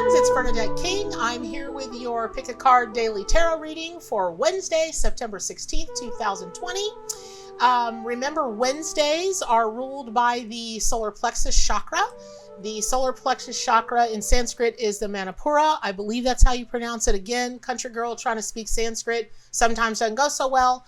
friends, it's Bernadette King. I'm here with your Pick a Card Daily Tarot reading for Wednesday, September 16th, 2020. Remember, Wednesdays are ruled by the solar plexus chakra. The solar plexus chakra in Sanskrit is the Manipura. I believe that's how you pronounce it. Again, country girl trying to speak Sanskrit sometimes doesn't go so well.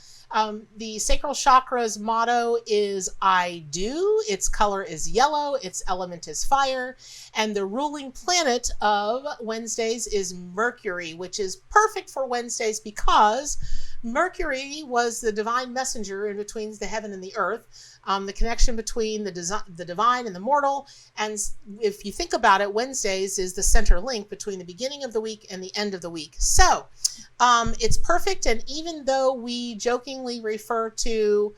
The sacral chakra's motto is I do. Its color is yellow. Its element is fire. And the ruling planet of Wednesdays is Mercury, which is perfect for Wednesdays because Mercury was the divine messenger in between the heaven and the earth. The connection between the divine and the mortal. And if you think about it, Wednesdays is the center link between the beginning of the week and the end of the week. So it's perfect. And even though we jokingly refer to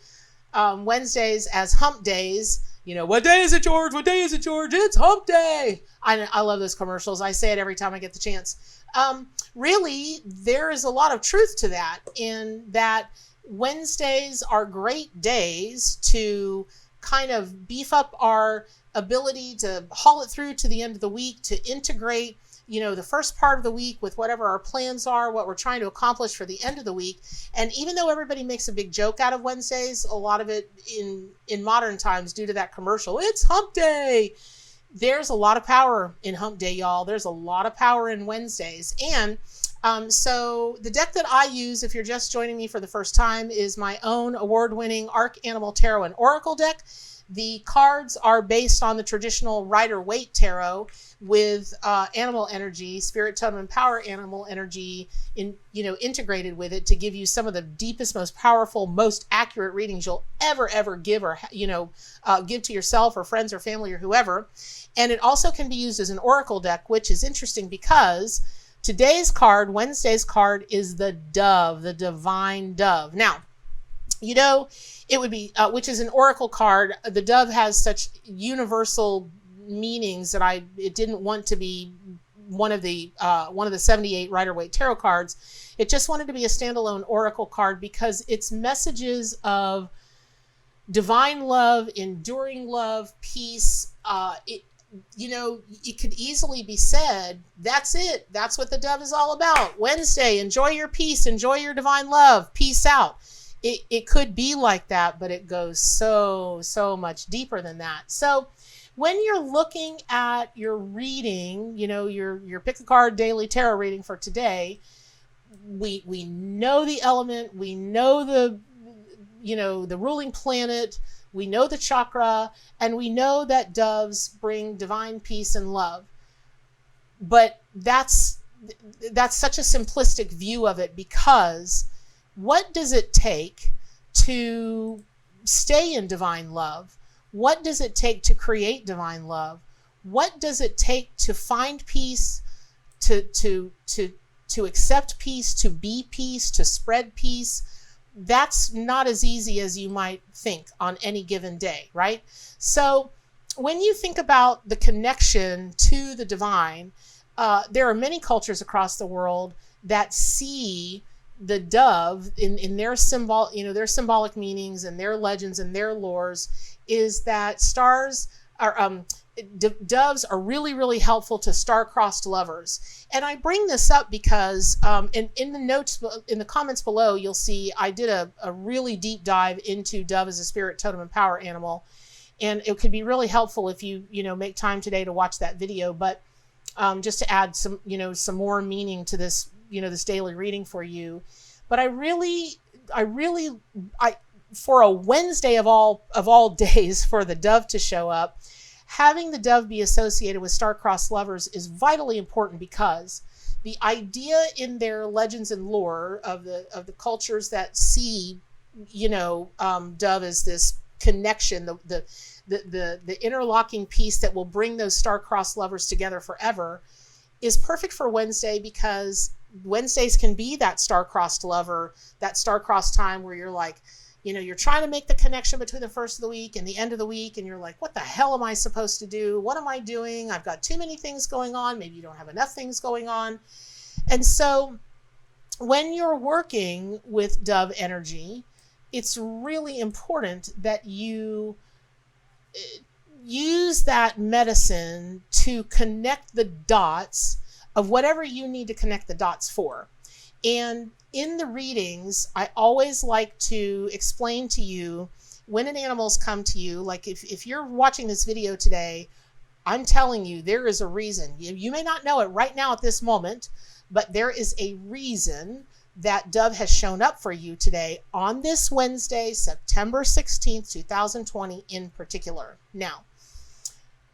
Wednesdays as hump days, you know, what day is it, George? What day is it, George? It's hump day. I love those commercials. I say it every time I get the chance. Really, there is a lot of truth to that, in that Wednesdays are great days to kind of beef up our ability to haul it through to the end of the week, to integrate, you know, the first part of the week with whatever our plans are, what we're trying to accomplish for the end of the week. And even though everybody makes a big joke out of Wednesdays, a lot of it in modern times due to that commercial, it's hump day. There's a lot of power in hump day, y'all. There's a lot of power in Wednesdays. And so the deck that I use, if you're just joining me for the first time, is my own award-winning Arc Animal Tarot and Oracle deck. The cards are based on the traditional Rider-Waite Tarot with animal energy, spirit, totem, and power animal energy integrated with it to give you some of the deepest, most powerful, most accurate readings you'll ever give, or give to yourself or friends or family or whoever. And it also can be used as an oracle deck, which is interesting because today's card, Wednesday's card, is the dove, the divine dove. Now, you know, it would be, which is an oracle card. The dove has such universal meanings that it didn't want to be one of the 78 Rider-Waite Tarot cards. It just wanted to be a standalone oracle card because it's messages of divine love, enduring love, peace. It could easily be said, that's it. That's what the dove is all about. Wednesday, enjoy your peace, enjoy your divine love, peace out. It could be like that, but it goes so much deeper than that. So when you're looking at your reading, your Pick a Card Daily Tarot reading for today, we know the element, we know the ruling planet, we know the chakra, and we know that doves bring divine peace and love. But that's such a simplistic view of it, because what does it take to stay in divine love? What does it take to create divine love? What does it take to find peace, to accept peace, to be peace, to spread peace? That's not as easy as you might think on any given day, right? So when you think about the connection to the divine, there are many cultures across the world that see the dove in their symbol, their symbolic meanings and their legends and their lores, is that doves are really, really helpful to star-crossed lovers. And I bring this up because in the notes, in the comments below, you'll see I did a really deep dive into dove as a spirit, totem, and power animal. And it could be really helpful if you make time today to watch that video. But just to add some more meaning to this, this daily reading for you. But I really, for a Wednesday of all days, for the dove to show up, having the dove be associated with star-crossed lovers is vitally important, because the idea in their legends and lore of the cultures that see, dove as this connection, the interlocking piece that will bring those star-crossed lovers together forever, is perfect for Wednesday, because Wednesdays can be that star-crossed lover, that star-crossed time where you're like, you're trying to make the connection between the first of the week and the end of the week, and you're like, what the hell am I supposed to do? What am I doing? I've got too many things going on. Maybe you don't have enough things going on. And so when you're working with dove energy, it's really important that you use that medicine to connect the dots of whatever you need to connect the dots for. And in the readings, I always like to explain to you when an animal's come to you, like if you're watching this video today, I'm telling you, there is a reason. You may not know it right now at this moment, but there is a reason that dove has shown up for you today on this Wednesday, September 16th, 2020 in particular. Now,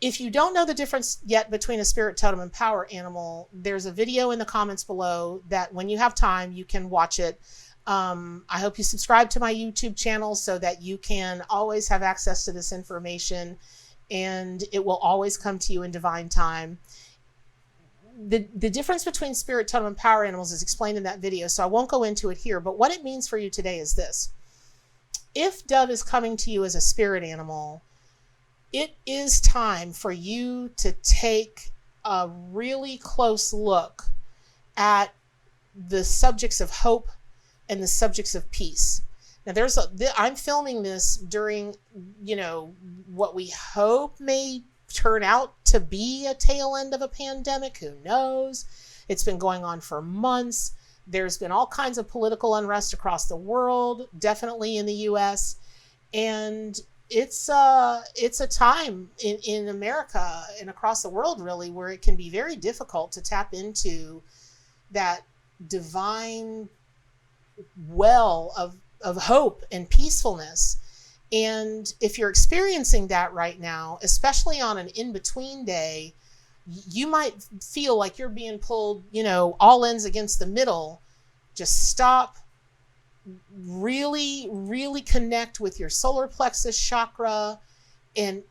if you don't know the difference yet between a spirit, totem, and power animal, there's a video in the comments below that when you have time, you can watch it. I hope you subscribe to my YouTube channel so that you can always have access to this information, and it will always come to you in divine time. The difference between spirit, totem, and power animals is explained in that video, so I won't go into it here, but what it means for you today is this. If dove is coming to you as a spirit animal, it is time for you to take a really close look at the subjects of hope and the subjects of peace. Now I'm filming this during, what we hope may turn out to be a tail end of a pandemic. Who knows? It's been going on for months. There's been all kinds of political unrest across the world, definitely in the US. And it's a time in America and across the world, really, where it can be very difficult to tap into that divine well of hope and peacefulness. And if you're experiencing that right now, especially on an in-between day, you might feel like you're being pulled, all ends against the middle. Just stop, really, really connect with your solar plexus chakra and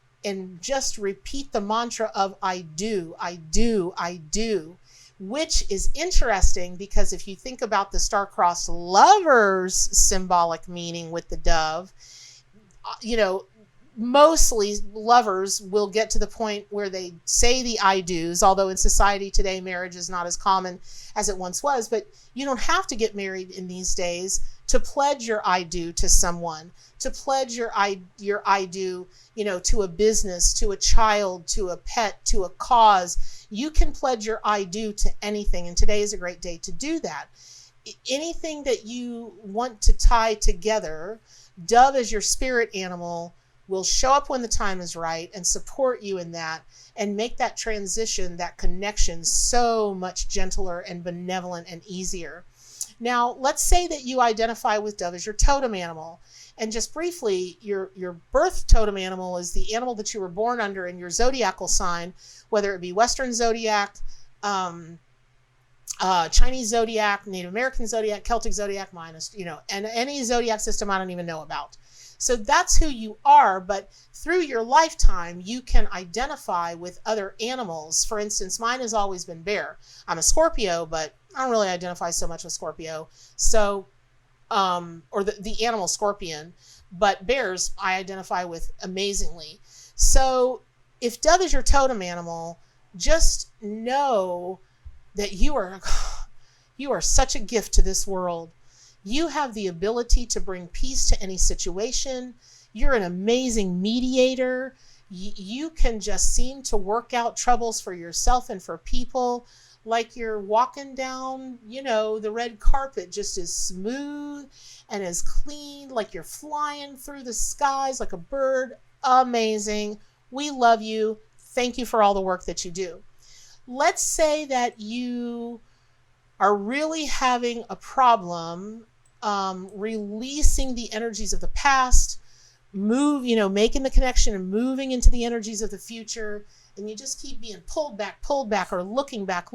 just repeat the mantra of I do, I do, I do. Which is interesting because if you think about the star-crossed lovers symbolic meaning with the dove, mostly lovers will get to the point where they say the I do's, although in society today, marriage is not as common as it once was, but you don't have to get married in these days to pledge your I do to someone, to pledge your I do, to a business, to a child, to a pet, to a cause. You can pledge your I do to anything, and today is a great day to do that. Anything that you want to tie together, dove as your spirit animal will show up when the time is right and support you in that and make that transition, that connection so much gentler and benevolent and easier. Now, let's say that you identify with dove as your totem animal. And just briefly, your birth totem animal is the animal that you were born under in your zodiacal sign, whether it be Western zodiac, Chinese zodiac, Native American zodiac, Celtic zodiac, and any zodiac system I don't even know about. So that's who you are, but through your lifetime, you can identify with other animals. For instance, mine has always been bear. I'm a Scorpio, but I don't really identify so much with Scorpio. So, or the animal scorpion, but bears I identify with amazingly. So if dove is your totem animal, just know that you are such a gift to this world. You have the ability to bring peace to any situation. You're an amazing mediator. You can just seem to work out troubles for yourself and for people, like you're walking down, the red carpet just as smooth and as clean, like you're flying through the skies like a bird. Amazing. We love you. Thank you for all the work that you do. Let's say that you are really having a problem releasing the energies of the past, making the connection and moving into the energies of the future, and you just keep being pulled back, or looking back.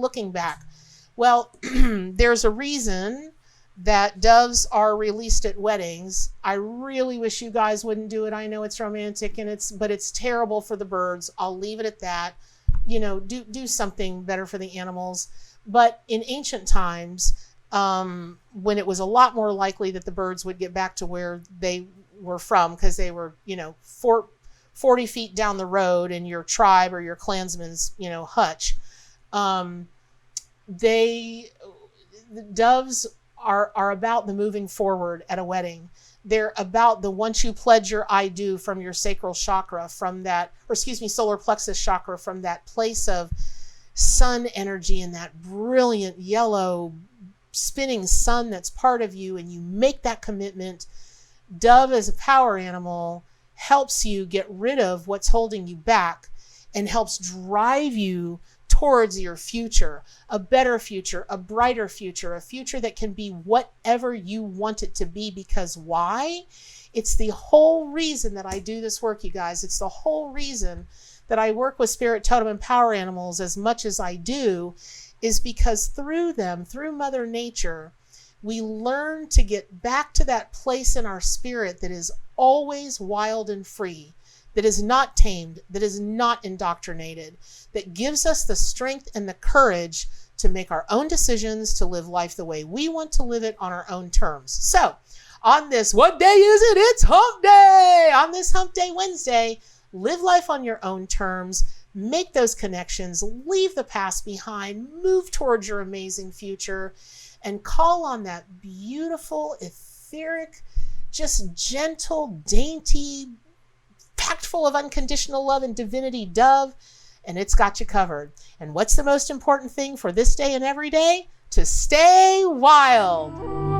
Well, there's a reason that doves are released at weddings. I really wish you guys wouldn't do it. I know it's romantic but it's terrible for the birds. I'll leave it at that. Do something better for the animals. But in ancient times, when it was a lot more likely that the birds would get back to where they were from, because they were, 40 feet down the road in your tribe or your clansman's, hutch, the doves are about the moving forward at a wedding. They're about the once you pledge your I do from your sacral chakra, from that, solar plexus chakra, from that place of sun energy and that brilliant yellow spinning sun that's part of you, and you make that commitment, dove as a power animal helps you get rid of what's holding you back and helps drive you towards your future, a better future, a brighter future, a future that can be whatever you want it to be. Because why? It's the whole reason that I do this work, you guys. It's the whole reason that I work with spirit, totem, and power animals as much as I do, is because through them, through Mother Nature, we learn to get back to that place in our spirit that is always wild and free, that is not tamed, that is not indoctrinated, that gives us the strength and the courage to make our own decisions, to live life the way we want to live it on our own terms. So on this, what day is it? It's Hump Day! On this Hump Day Wednesday, live life on your own terms, make those connections, leave the past behind, move towards your amazing future, and call on that beautiful, etheric, just gentle, dainty, packed full of unconditional love and divinity dove, and it's got you covered. And what's the most important thing for this day and every day? To stay wild.